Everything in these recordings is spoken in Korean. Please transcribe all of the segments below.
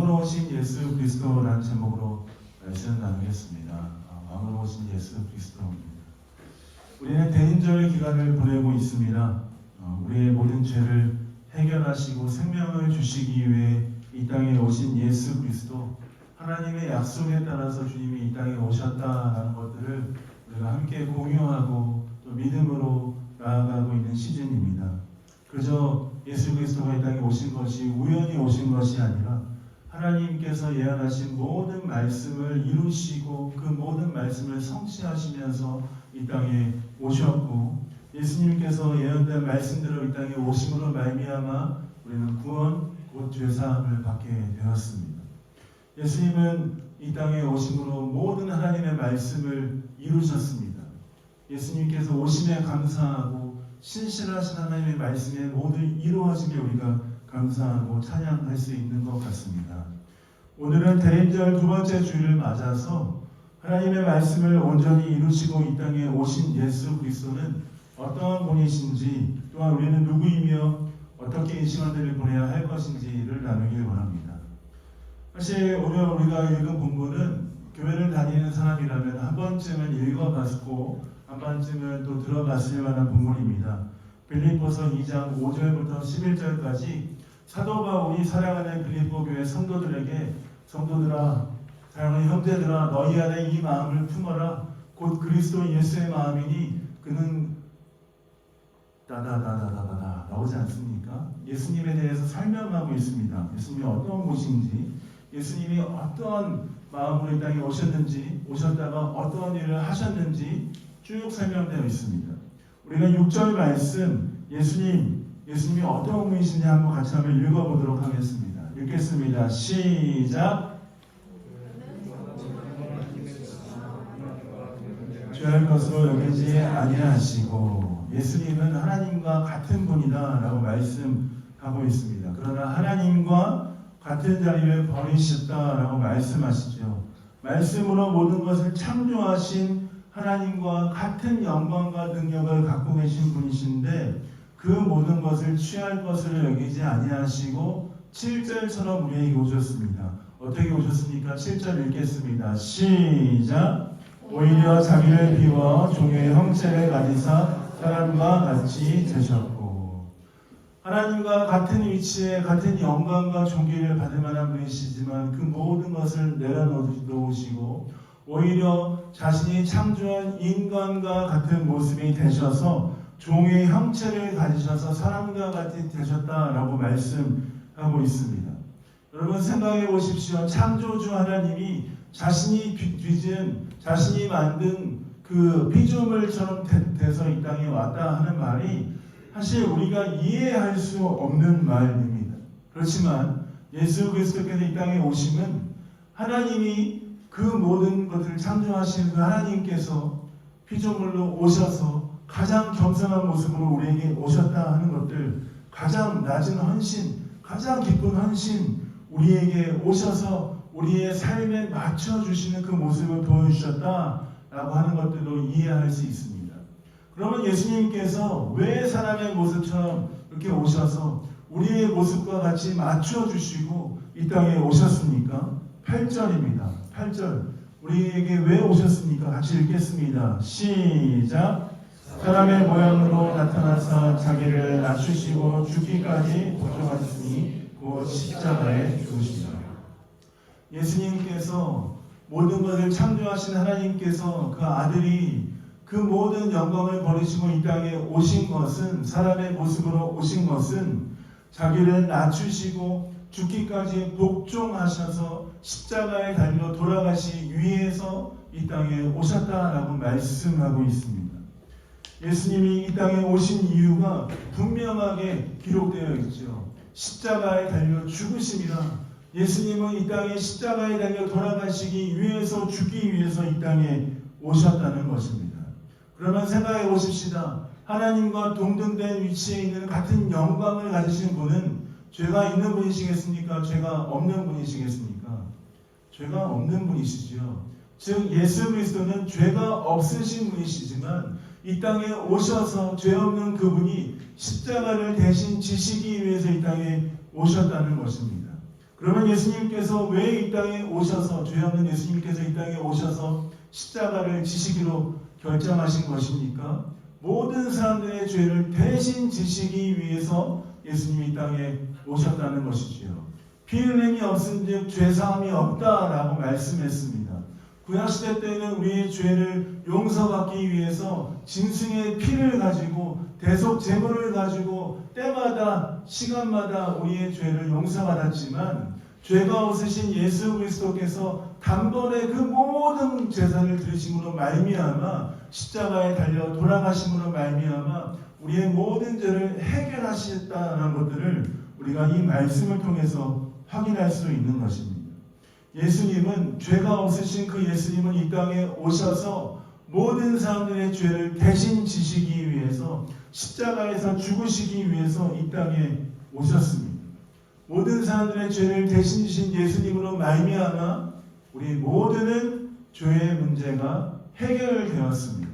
왕으로 오신 예수 그리스도라는 제목으로 말씀을 나누겠습니다. 왕으로 오신 예수 그리스도입니다. 우리는 대인절 기간을 보내고 있습니다. 우리의 모든 죄를 해결하시고 생명을 주시기 위해 이 땅에 오신 예수 그리스도, 하나님의 약속에 따라서 주님이 이 땅에 오셨다라는 것들을 우리가 함께 공유하고 또 믿음으로 나아가고 있는 시즌입니다. 그저 예수 그리스도가 이 땅에 오신 것이 우연히 오신 것이 아니라 하나님께서 예언하신 모든 말씀을 이루시고 그 모든 말씀을 성취하시면서 이 땅에 오셨고, 예수님께서 예언된 말씀대로 이 땅에 오심으로 말미암아 우리는 구원 곧 죄사함을 받게 되었습니다. 예수님은 이 땅에 오심으로 모든 하나님의 말씀을 이루셨습니다. 예수님께서 오심에 감사하고 신실하신 하나님의 말씀에 모두 이루어지게 우리가 감사하고 찬양할 수 있는 것 같습니다. 오늘은 대인절 두 번째 주일을 맞아서 하나님의 말씀을 온전히 이루시고 이 땅에 오신 예수 그리스도는 어떠한 분이신지, 또한 우리는 누구이며 어떻게 이 시간들을 보내야 할 것인지를 나누길 원합니다. 사실 오늘 우리가 읽은 본문은 교회를 다니는 사람이라면 한 번쯤은 읽어봤고 한 번쯤은 또 들어봤을 만한 본문입니다. 빌립보서 2장 5절부터 11절까지 사도 바울이 사랑하는 빌립보 교회 성도들에게, 성도들아, 사랑하는 형제들아, 너희 안에 이 마음을 품어라. 곧 그리스도 예수의 마음이니 그는 다다다다다다 나오지 않습니까? 예수님에 대해서 설명하고 있습니다. 예수님이 어떤 분이신지, 예수님이 어떤 마음으로 이 땅에 오셨는지, 오셨다가 어떤 일을 하셨는지 쭉 설명되어 있습니다. 우리가 6절 말씀, 예수님이 어떤 분이신지 한번 같이 한번 읽어보도록 하겠습니다. 읽겠습니다. 시작. 죄할 것으로 여기지 아니하시고, 예수님은 하나님과 같은 분이다 라고 말씀하고 있습니다. 그러나 하나님과 같은 자리를 버리셨다라고 말씀하시죠. 말씀으로 모든 것을 창조하신 하나님과 같은 영광과 능력을 갖고 계신 분이신데 그 모든 것을 취할 것을 여기지 아니하시고 7절처럼 우리에게 오셨습니다. 어떻게 오셨습니까? 7절 읽겠습니다. 시작. 오히려 자기를 비워 종의 형체를 가지사 사람과 같이 되셨고, 하나님과 같은 위치에 같은 영광과 존귀를 받을 만한 분이시지만 그 모든 것을 내려놓으시고 오히려 자신이 창조한 인간과 같은 모습이 되셔서 종의 형체를 가지셔서 사람과 같이 되셨다라고 말씀하고 있습니다. 여러분 생각해 보십시오. 창조주 하나님이 자신이 빚은, 자신이 만든 그 피조물처럼 돼서 이 땅에 왔다 하는 말이 사실 우리가 이해할 수 없는 말입니다. 그렇지만 예수 그리스도께서 이 땅에 오심은 하나님이 그 모든 것을 창조하신 그 하나님께서 피조물로 오셔서 가장 겸손한 모습으로 우리에게 오셨다 하는 것들, 가장 낮은 헌신, 가장 기쁜 헌신, 우리에게 오셔서 우리의 삶에 맞춰주시는 그 모습을 보여주셨다라고 하는 것들로 이해할 수 있습니다. 그러면 예수님께서 왜 사람의 모습처럼 이렇게 오셔서 우리의 모습과 같이 맞춰주시고 이 땅에 오셨습니까? 8절입니다. 8절. 우리에게 왜 오셨습니까? 같이 읽겠습니다. 시작. 사람의 모양으로 나타나서 자기를 낮추시고 죽기까지 고통하셨으니 곧 십자가에 죽으시니라. 예수님께서 모든 것을 창조하신 하나님께서 그 아들이 그 모든 영광을 버리시고 이 땅에 오신 것은, 사람의 모습으로 오신 것은 자기를 낮추시고 죽기까지 복종하셔서 십자가에 달려 돌아가시기 위해서 이 땅에 오셨다라고 말씀하고 있습니다. 예수님이 이 땅에 오신 이유가 분명하게 기록되어 있죠. 십자가에 달려 죽으심이라. 예수님은 이 땅에 십자가에 달려 돌아가시기 위해서, 죽기 위해서 이 땅에 오셨다는 것입니다. 그러면 생각해 보십시다. 하나님과 동등된 위치에 있는 같은 영광을 가지신 분은 죄가 있는 분이시겠습니까? 죄가 없는 분이시겠습니까? 죄가 없는 분이시죠. 즉 예수 그리스도는 죄가 없으신 분이시지만 이 땅에 오셔서 죄 없는 그분이 십자가를 대신 지시기 위해서 이 땅에 오셨다는 것입니다. 그러면 예수님께서 왜 이 땅에 오셔서, 죄 없는 예수님께서 이 땅에 오셔서 십자가를 지시기로 결정하신 것입니까? 모든 사람들의 죄를 대신 지시기 위해서 예수님이 이 땅에 오셨다는 것이지요. 피 흘림이 없은즉 죄사함이 없다라고 말씀했습니다. 구약시대 때는 우리의 죄를 용서받기 위해서 짐승의 피를 가지고 대속 제물을 가지고 때마다 시간마다 우리의 죄를 용서받았지만, 죄가 없으신 예수 그리스도께서 단번에 그 모든 제사를 들으심으로 말미암아, 십자가에 달려 돌아가심으로 말미암아 우리의 모든 죄를 해결하셨다는 것들을 우리가 이 말씀을 통해서 확인할 수 있는 것입니다. 예수님은, 죄가 없으신 그 예수님은 이 땅에 오셔서 모든 사람들의 죄를 대신 지시기 위해서, 십자가에서 죽으시기 위해서 이 땅에 오셨습니다. 모든 사람들의 죄를 대신 지신 예수님으로 말미암아 우리 모두는 죄의 문제가 해결되었습니다.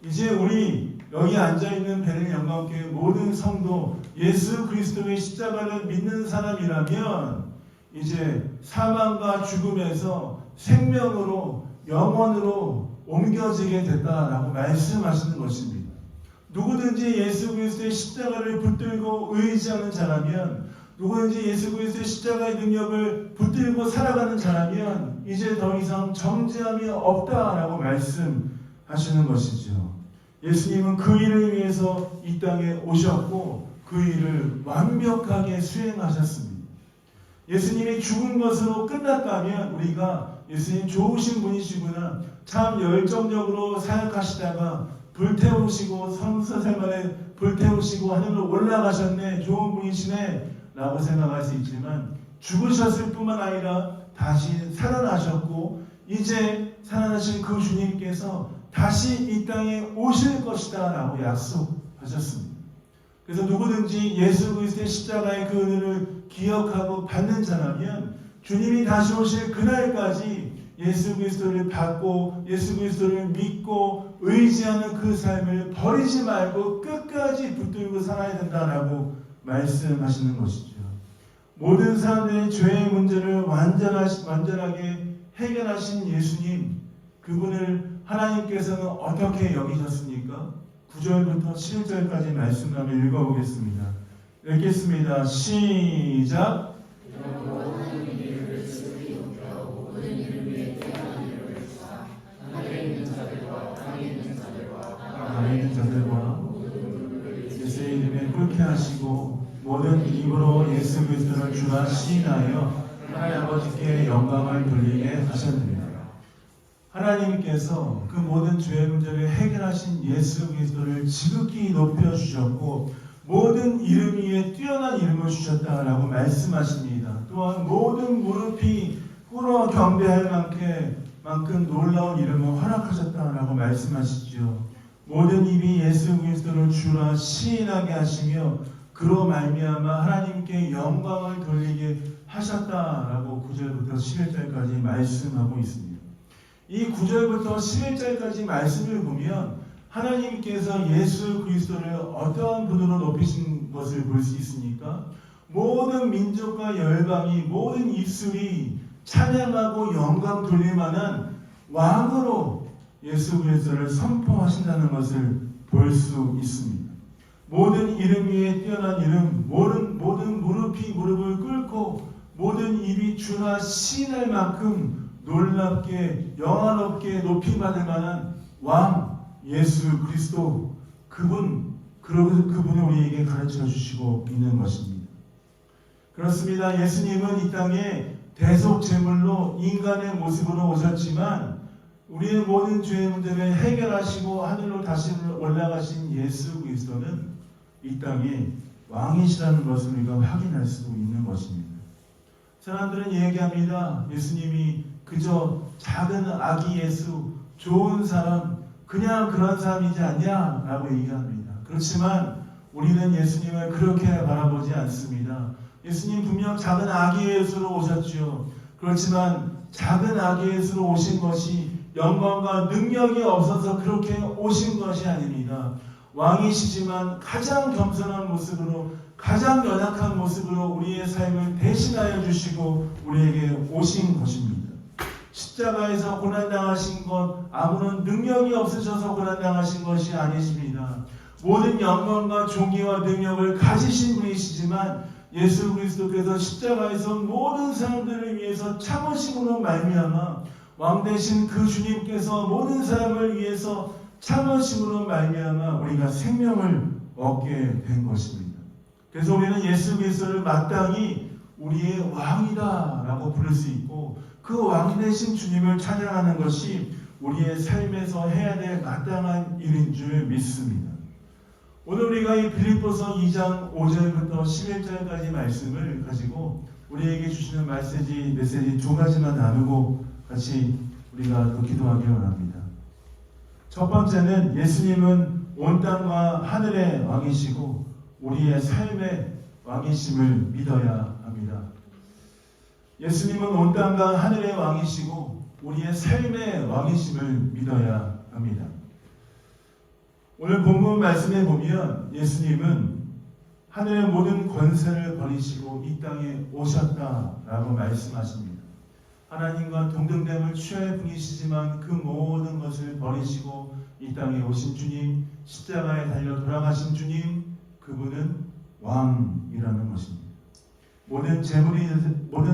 이제 우리 여기 앉아있는 베레 영광교회 모든 성도, 예수 그리스도의 십자가를 믿는 사람이라면 이제 사망과 죽음에서 생명으로, 영원으로 옮겨지게 됐다라고 말씀하시는 것입니다. 누구든지 예수 그리스도의 십자가를 붙들고 의지하는 자라면, 누구든지 예수 그리스도의 십자가의 능력을 붙들고 살아가는 자라면 이제 더 이상 정죄함이 없다라고 말씀하시는 것이죠. 예수님은 그 일을 위해서 이 땅에 오셨고 그 일을 완벽하게 수행하셨습니다. 예수님이 죽은 것으로 끝났다면 우리가 예수님 좋으신 분이시구나, 참 열정적으로 사역하시다가 불태우시고 성서생활에 불태우시고 하늘로 올라가셨네, 좋은 분이시네 라고 생각할 수 있지만, 죽으셨을 뿐만 아니라 다시 살아나셨고 이제 살아나신 그 주님께서 다시 이 땅에 오실 것이다 라고 약속하셨습니다. 그래서 누구든지 예수 그리스도의 십자가의 그 은혜를 기억하고 받는 자라면 주님이 다시 오실 그날까지 예수 그리스도를 받고 예수 그리스도를 믿고 의지하는 그 삶을 버리지 말고 끝까지 붙들고 살아야 된다라고 말씀하시는 것이죠. 모든 사람들의 죄의 문제를 완전하게 해결하신 예수님, 그분을 하나님께서는 어떻게 여기셨습니까? 9절부터 11절까지 말씀을 한번 읽어보겠습니다. 읽겠습니다. 시작. 땅에 있는 자들과 예수의 이름에 꿇게 하시고 모든 입으로 예수 그리스도를 주라 시인하여 하나님 아버지께 영광을 돌리게 하셨느니라. 하나님께서 그 모든 죄의 문제를 해결하신 예수 그리스도를 지극히 높여주셨고 모든 이름 위에 뛰어난 이름을 주셨다라고 말씀하십니다. 또한 모든 무릎이 꿇어 경배할 만큼 놀라운 이름을 허락하셨다라고 말씀하시죠. 모든 입이 예수 그리스도를 주라 시인하게 하시며 그로 말미암아 하나님께 영광을 돌리게 하셨다라고 9절부터 11절까지 말씀하고 있습니다. 이 9절부터 11절까지 말씀을 보면 하나님께서 예수 그리스도를 어떠한 분으로 높이신 것을 볼 수 있습니까? 모든 민족과 열방이, 모든 입술이 찬양하고 영광 돌릴 만한 왕으로 예수 그리스도를 선포하신다는 것을 볼 수 있습니다. 모든 이름 위에 뛰어난 이름, 모든 무릎이 무릎을 꿇고 모든 입이 주나 시인할 만큼 놀랍게 영화롭게 높임받을 만한 왕 예수 그리스도, 그분을 우리에게 가르쳐 주시고 있는 것입니다. 그렇습니다. 예수님은 이 땅에 대속 제물로 인간의 모습으로 오셨지만 우리의 모든 죄의 문제를 해결하시고 하늘로 다시 올라가신 예수 그리스도는 이 땅에 왕이시라는 것을 우리가 확인할 수 있는 것입니다. 사람들은 얘기합니다. 예수님이 그저 작은 아기 예수, 좋은 사람, 그냥 그런 사람이지 않냐? 라고 얘기합니다. 그렇지만 우리는 예수님을 그렇게 바라보지 않습니다. 예수님 분명 작은 아기 예수로 오셨죠. 그렇지만 작은 아기 예수로 오신 것이 영광과 능력이 없어서 그렇게 오신 것이 아닙니다. 왕이시지만 가장 겸손한 모습으로 가장 연약한 모습으로 우리의 삶을 대신하여 주시고 우리에게 오신 것입니다. 십자가에서 고난당하신 것 아무런 능력이 없으셔서 고난당하신 것이 아니십니다. 모든 영광과 존귀와 능력을 가지신 분이시지만 예수 그리스도께서 십자가에서 모든 사람들을 위해서 참으심으로 말미암아 왕 되신 그 주님께서 모든 사람을 위해서 참으심으로 말미암아 우리가 생명을 얻게 된 것입니다. 그래서 우리는 예수 그리스도를 마땅히 우리의 왕이다 라고 부를 수 있고 그 왕 되신 주님을 찬양하는 것이 우리의 삶에서 해야 될 마땅한 일인 줄 믿습니다. 오늘 우리가 이 빌립보서 2장 5절부터 11절까지 말씀을 가지고 우리에게 주시는 메시지 두 가지만 나누고 같이 우리가 또 기도하기 원합니다. 첫 번째는 예수님은 온 땅과 하늘의 왕이시고 우리의 삶의 왕이심을 믿어야 합니다. 예수님은 온 땅과 하늘의 왕이시고 우리의 삶의 왕이심을 믿어야 합니다. 오늘 본문 말씀에 보면 예수님은 하늘의 모든 권세를 버리시고 이 땅에 오셨다라고 말씀하십니다. 하나님과 동등됨을 취할 분이시지만 그 모든 것을 버리시고 이 땅에 오신 주님, 십자가에 달려 돌아가신 주님, 그분은 왕이라는 것입니다. 모든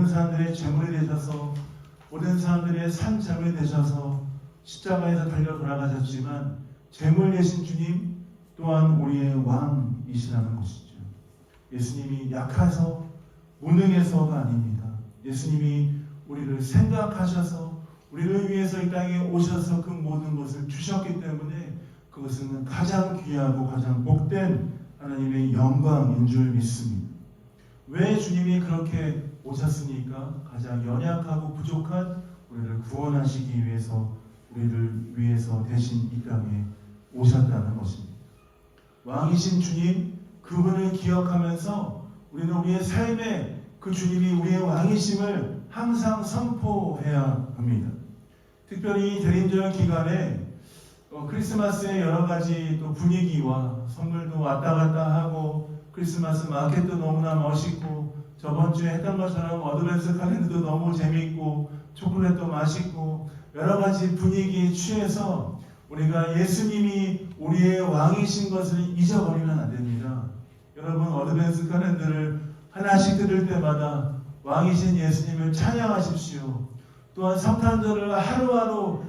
사람들의 재물이 되셔서 모든 사람들의 산 재물이 되셔서 십자가에서 달려 돌아가셨지만 재물 되신 주님 또한 우리의 왕이시라는 것이죠. 예수님이 약해서 무능해서가 아닙니다. 예수님이 우리를 생각하셔서 우리를 위해서 이 땅에 오셔서 그 모든 것을 주셨기 때문에 그것은 가장 귀하고 가장 복된 하나님의 영광인 줄 믿습니다. 왜 주님이 그렇게 오셨습니까? 가장 연약하고 부족한 우리를 구원하시기 위해서 우리를 위해서 대신 이 땅에 오셨다는 것입니다. 왕이신 주님 그분을 기억하면서 우리는 우리의 삶에 그 주님이 우리의 왕이심을 항상 선포해야 합니다. 특별히 대림절 기간에 크리스마스의 여러 가지 또 분위기와 선물도 왔다 갔다 하고 크리스마스 마켓도 너무나 멋있고 저번 주에 했던 것처럼 어드벤스 칼렌더도 너무 재미있고 초콜릿도 맛있고 여러 가지 분위기에 취해서 우리가 예수님이 우리의 왕이신 것을 잊어버리면 안 됩니다. 여러분 어드벤스 칼렌더를 하나씩 들을 때마다 왕이신 예수님을 찬양하십시오. 또한 성탄절을 하루하루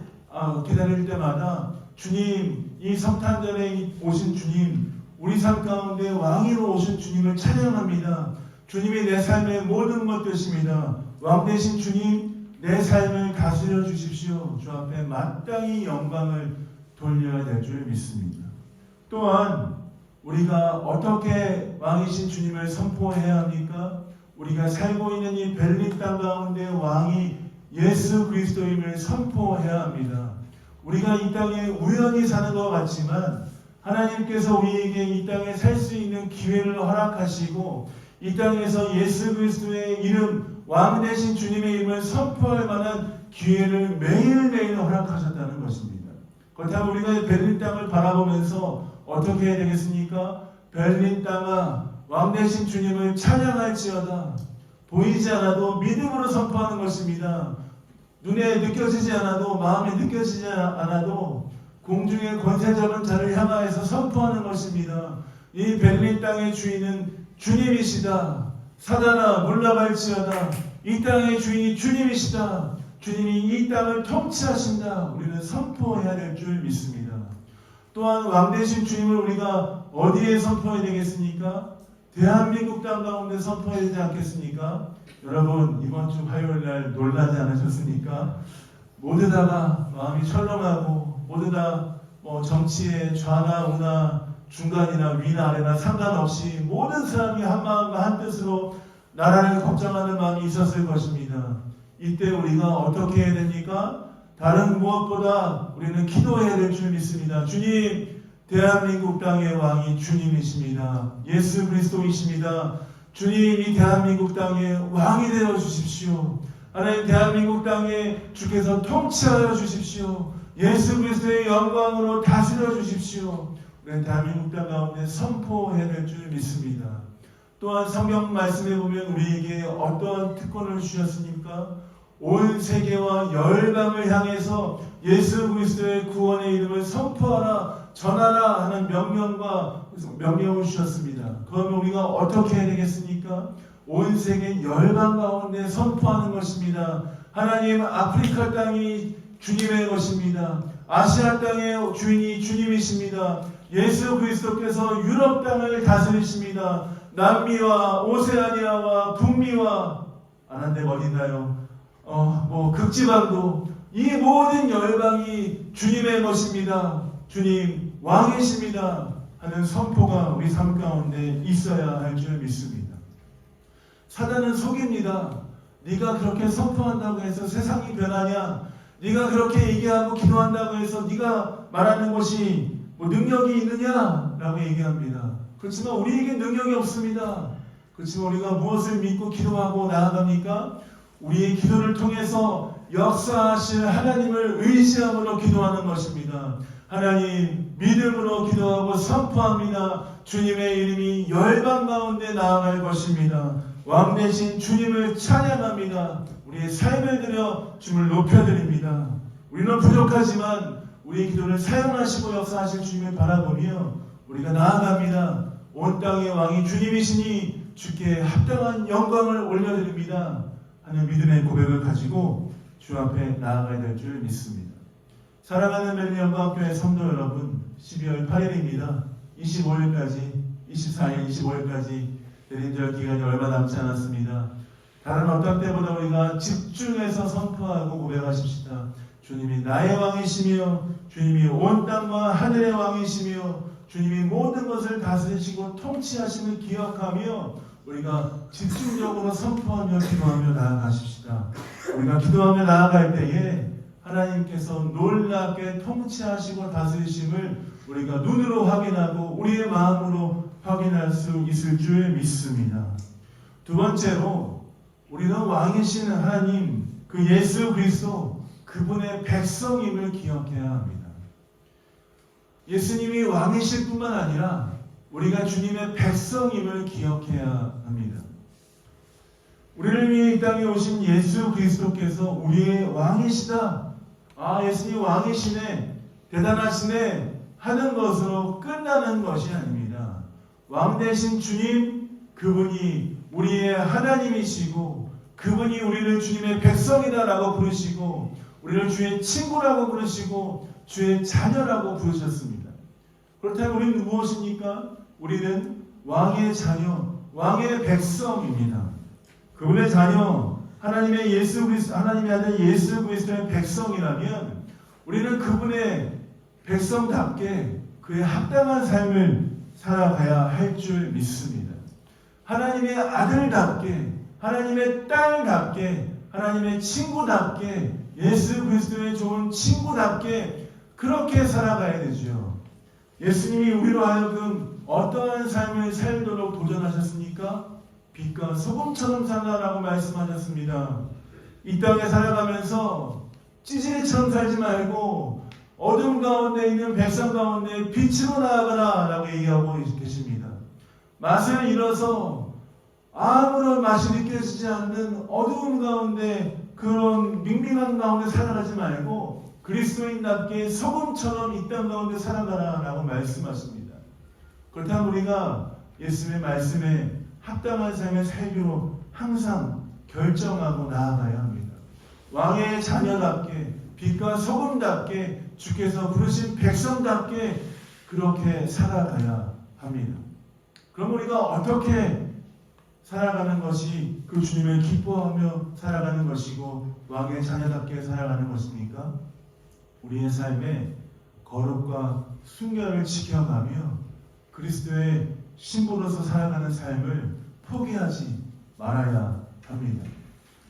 기다릴 때마다 주님, 이 성탄절에 오신 주님, 우리 삶 가운데 왕으로 오신 주님을 찬양합니다. 주님이 내 삶의 모든 것 되십니다. 왕 되신 주님, 내 삶을 다스려 주십시오. 주 앞에 마땅히 영광을 돌려야 될 줄 믿습니다. 또한 우리가 어떻게 왕이신 주님을 선포해야 합니까? 우리가 살고 있는 이 벨린 땅 가운데 왕이 예수 그리스도임을 선포해야 합니다. 우리가 이 땅에 우연히 사는 것 같지만 하나님께서 우리에게 이 땅에 살 수 있는 기회를 허락하시고 이 땅에서 예수 그리스도의 이름, 왕 되신 주님의 이름을 선포할 만한 기회를 매일매일 허락하셨다는 것입니다. 그렇다면 우리가 벨린 땅을 바라보면서 어떻게 해야 되겠습니까? 벨린 땅아, 왕 되신 주님을 찬양할지어다. 보이지 않아도 믿음으로 선포하는 것입니다. 눈에 느껴지지 않아도 마음에 느껴지지 않아도 공중의 권세 잡은 자를 향하여서 선포하는 것입니다. 이 벨린 땅의 주인은 주님이시다. 사단아 물러갈지어다. 이 땅의 주인이 주님이시다. 주님이 이 땅을 통치하신다. 우리는 선포해야 될 줄 믿습니다. 또한 왕 되신 주님을 우리가 어디에 선포해야 되겠습니까? 대한민국 땅 가운데 선포해야 되지 않겠습니까? 여러분 이번 주 화요일 날 놀라지 않으셨습니까? 모두 다가 마음이 철렁하고 모두 다 정치의 좌나 우나 중간이나 위나 아래나 상관없이 모든 사람이 한 마음과 한 뜻으로 나라를 걱정하는 마음이 있었을 것입니다. 이때 우리가 어떻게 해야 됩니까? 다른 무엇보다 우리는 기도해야 될 줄 믿습니다. 주님, 대한민국 땅의 왕이 주님이십니다. 예수 그리스도이십니다. 주님, 이 대한민국 땅의 왕이 되어 주십시오. 하나님, 대한민국 땅에 주께서 통치하여 주십시오. 예수 그리스도의 영광으로 다스려 주십시오. 우리는 대한민국 땅 가운데 선포해야 될 줄 믿습니다. 또한 성경 말씀에 보면 우리에게 어떠한 특권을 주셨습니까? 온 세계와 열방을 향해서 예수 그리스도의 구원의 이름을 선포하라, 전하라 하는 명령을 주셨습니다. 그러면 우리가 어떻게 해야 되겠습니까? 온 세계 열방 가운데 선포하는 것입니다. 하나님, 아프리카 땅이 주님의 것입니다. 아시아 땅의 주인이 주님이십니다. 예수 그리스도께서 유럽 땅을 다스리십니다. 남미와 오세아니아와 북미와 안한데 어딘가요? 극지방도 이 모든 열방이 주님의 것입니다. 주님 왕이십니다 하는 선포가 우리 삶 가운데 있어야 할 줄 믿습니다. 사단은 속입니다. 네가 그렇게 선포한다고 해서 세상이 변하냐? 네가 그렇게 얘기하고 기도한다고 해서 네가 말하는 것이 능력이 있느냐? 라고 얘기합니다. 그렇지만 우리에게 능력이 없습니다. 그렇지만 우리가 무엇을 믿고 기도하고 나아갑니까? 우리의 기도를 통해서 역사하실 하나님을 의지함으로 기도하는 것입니다. 하나님, 믿음으로 기도하고 선포합니다. 주님의 이름이 열방 가운데 나아갈 것입니다. 왕 대신 주님을 찬양합니다. 우리의 삶을 들여 주님을 높여드립니다. 우리는 부족하지만 우리의 기도를 사용하시고 역사하실 주님을 바라보며 우리가 나아갑니다. 온 땅의 왕이 주님이시니 주께 합당한 영광을 올려드립니다 하는 믿음의 고백을 가지고 주 앞에 나아가야 될 줄 믿습니다. 사랑하는 멜리언과학교의 성도 여러분, 12월 8일입니다. 24일, 25일까지 대림절 기간이 얼마 남지 않았습니다. 다른 어떤 때보다 우리가 집중해서 선포하고 고백하십시다. 주님이 나의 왕이시며 주님이 온 땅과 하늘의 왕이시며 주님이 모든 것을 다스리시고 통치하심을 기억하며 우리가 집중적으로 선포하며 기도하며 나아가십시다. 우리가 기도하며 나아갈 때에 하나님께서 놀랍게 통치하시고 다스리심을 우리가 눈으로 확인하고 우리의 마음으로 확인할 수 있을 줄 믿습니다. 두 번째로 우리는 왕이신 하나님, 그 예수 그리스도, 그분의 백성임을 기억해야 합니다. 예수님이 왕이실 뿐만 아니라 우리가 주님의 백성임을 기억해야 합니다. 우리를 위해 이 땅에 오신 예수 그리스도께서 우리의 왕이시다. 예수님 왕이시네, 대단하시네 하는 것으로 끝나는 것이 아닙니다. 왕 대신 주님, 그분이 우리의 하나님이시고 그분이 우리를 주님의 백성이다라고 부르시고 우리를 주의 친구라고 부르시고 주의 자녀라고 부르셨습니다. 그렇다면 우리는 무엇입니까? 우리는 왕의 자녀, 왕의 백성입니다. 그분의 자녀, 하나님의 아들 예수 그리스도의 백성이라면 우리는 그분의 백성답게 그의 합당한 삶을 살아가야 할 줄 믿습니다. 하나님의 아들답게, 하나님의 딸답게, 하나님의 친구답게, 예수 그리스도의 좋은 친구답게 그렇게 살아가야 되죠. 예수님이 우리로 하여금 어떠한 삶을 살도록 도전하셨습니까? 빛과 소금처럼 살아라고 말씀하셨습니다. 이 땅에 살아가면서 찌질이처럼 살지 말고 어둠 가운데 있는 백성 가운데 빛으로 나아가라 라고 얘기하고 계십니다. 맛을 잃어서 아무런 맛이 느껴지지 않는 어두운 가운데 그런 밍밍한 가운데 살아가지 말고 그리스도인답게 소금처럼 이 땅 가운데 살아가라 라고 말씀하십니다. 그렇다면 우리가 예수님의 말씀에 합당한 삶을 살기로 항상 결정하고 나아가야 합니다. 왕의 자녀답게 빛과 소금답게 주께서 부르신 백성답게 그렇게 살아가야 합니다. 그럼 우리가 어떻게 살아가는 것이 그 주님을 기뻐하며 살아가는 것이고 왕의 자녀답게 살아가는 것입니까? 우리의 삶에 거룩과 순결을 지켜가며 그리스도의 신부로서 살아가는 삶을 포기하지 말아야 합니다.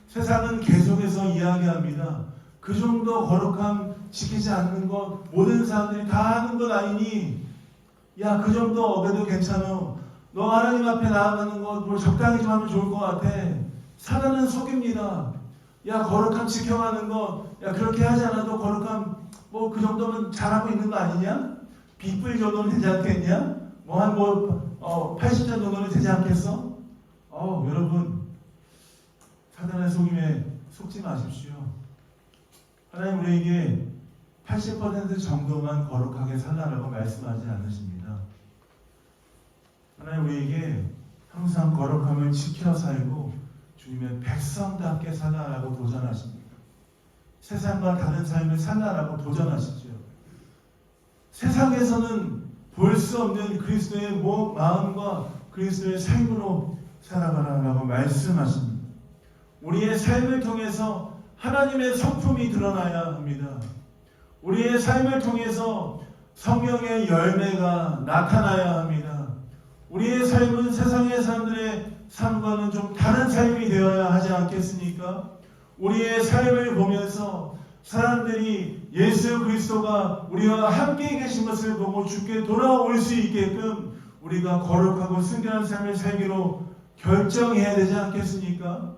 세상은 계속해서 이야기합니다. 그 정도 거룩함 지키지 않는 것 모든 사람들이 다 하는 것 아니니 야, 그 정도 어겨도 괜찮아. 너 하나님 앞에 나아가는 것 뭘 적당히 좀 하면 좋을 것 같아. 사단은 속입니다. 야, 거룩함 지켜가는 것, 야, 그렇게 하지 않아도 거룩함 그 정도면 잘하고 있는 거 아니냐? 빅불 정도는 되지 않겠냐? 80점 정도는 되지 않겠어? 여러분, 사단의 속임에 속지 마십시오. 하나님 우리에게 80% 정도만 거룩하게 살라라고 말씀하지 않으십니다. 하나님 우리에게 항상 거룩함을 지켜 살고 주님의 백성답게 살라라고 도전하십니다. 세상과 다른 삶을 살라라고 도전하시죠. 세상에서는 볼 수 없는 그리스도의 마음과 그리스도의 삶으로 살아가라라고 말씀하십니다. 우리의 삶을 통해서 하나님의 성품이 드러나야 합니다. 우리의 삶을 통해서 성령의 열매가 나타나야 합니다. 우리의 삶은 세상의 사람들의 삶과는 좀 다른 삶이 되어야 하지 않겠습니까? 우리의 삶을 보면서 사람들이 예수 그리스도가 우리와 함께 계신 것을 보고 주께 돌아올 수 있게끔 우리가 거룩하고 순결한 삶을 살기로 결정해야 되지 않겠습니까?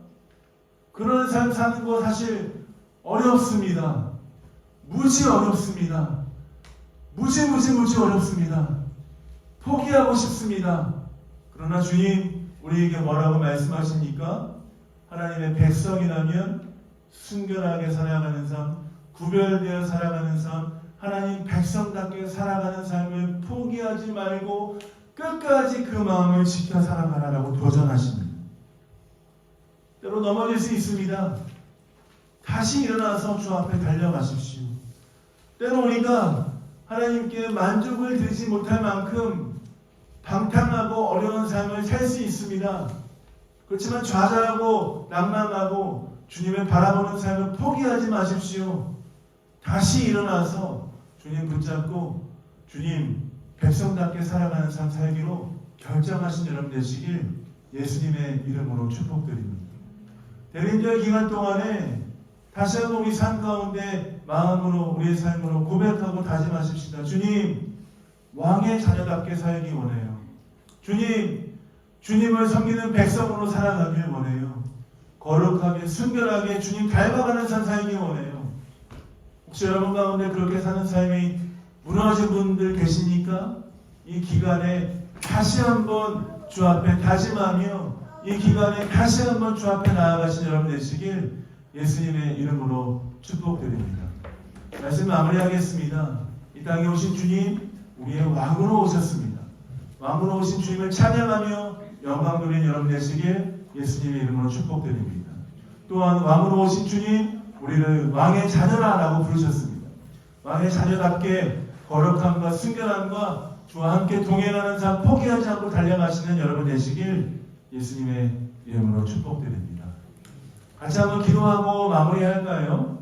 그런 삶 사는 거 사실 어렵습니다. 무지 어렵습니다. 무지 어렵습니다. 포기하고 싶습니다. 그러나 주님 우리에게 뭐라고 말씀하십니까? 하나님의 백성이라면 순결하게 살아가는 삶, 구별되어 살아가는 삶, 하나님 백성답게 살아가는 삶을 포기하지 말고 끝까지 그 마음을 지켜 살아가라고 도전하십니다. 때로 넘어질 수 있습니다. 다시 일어나서 주 앞에 달려가십시오. 때로 우리가 하나님께 만족을 드리지 못할 만큼 방탕하고 어려운 삶을 살 수 있습니다. 그렇지만 좌절하고 낭망하고 주님을 바라보는 삶을 포기하지 마십시오. 다시 일어나서 주님 붙잡고 주님 백성답게 살아가는 삶 살기로 결정하신 여러분 되시길 예수님의 이름으로 축복드립니다. 대림절 기간 동안에 다시 한번 우리 삶 가운데 마음으로 우리의 삶으로 고백하고 다짐하십시다. 주님, 왕의 자녀답게 살기 원해요. 주님, 주님을 섬기는 백성으로 살아가길 원해요. 거룩하게 순결하게 주님 닮아가는 삶 살기 원해요. 혹시 여러분 가운데 그렇게 사는 삶이 무너진 분들 계십니까? 이 기간에 다시 한번 주 앞에 다짐하며 이 기간에 다시 한번 주 앞에 나아가신 여러분 되시길 예수님의 이름으로 축복드립니다. 말씀 마무리하겠습니다. 이 땅에 오신 주님, 우리의 왕으로 오셨습니다. 왕으로 오신 주님을 찬양하며 영광 돌린 여러분 되시길 예수님의 이름으로 축복드립니다. 또한 왕으로 오신 주님, 우리를 왕의 자녀라라고 부르셨습니다. 왕의 자녀답게 거룩함과 순결함과 주와 함께 동행하는 삶 포기하지 않고 달려가시는 여러분 되시길 예수님의 이름으로 축복드립니다. 같이 한번 기도하고 마무리할까요?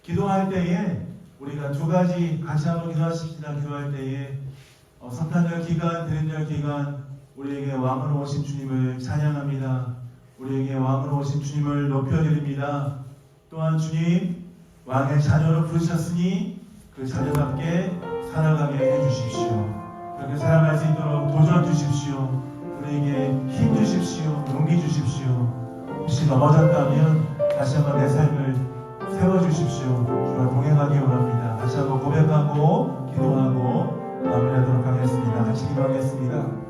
기도할 때에 우리가 두 가지 같이 한번 기도하십시다. 기도할 때에 성탄절 기간, 대림절 기간 우리에게 왕으로 오신 주님을 찬양합니다. 우리에게 왕으로 오신 주님을 높여드립니다. 또한 주님 왕의 자녀로 부르셨으니 그 자녀답게 살아가게 해주십시오. 그렇게 살아갈 수 있도록 도전 주십시오. 우리에게 힘 주십시오. 용기 주십시오. 혹시 넘어졌다면 다시 한번 내 삶을 세워주십시오. 주와 동행하기 원합니다. 다시 한번 고백하고 기도하고 마무리하도록 하겠습니다. 같이 기도하겠습니다.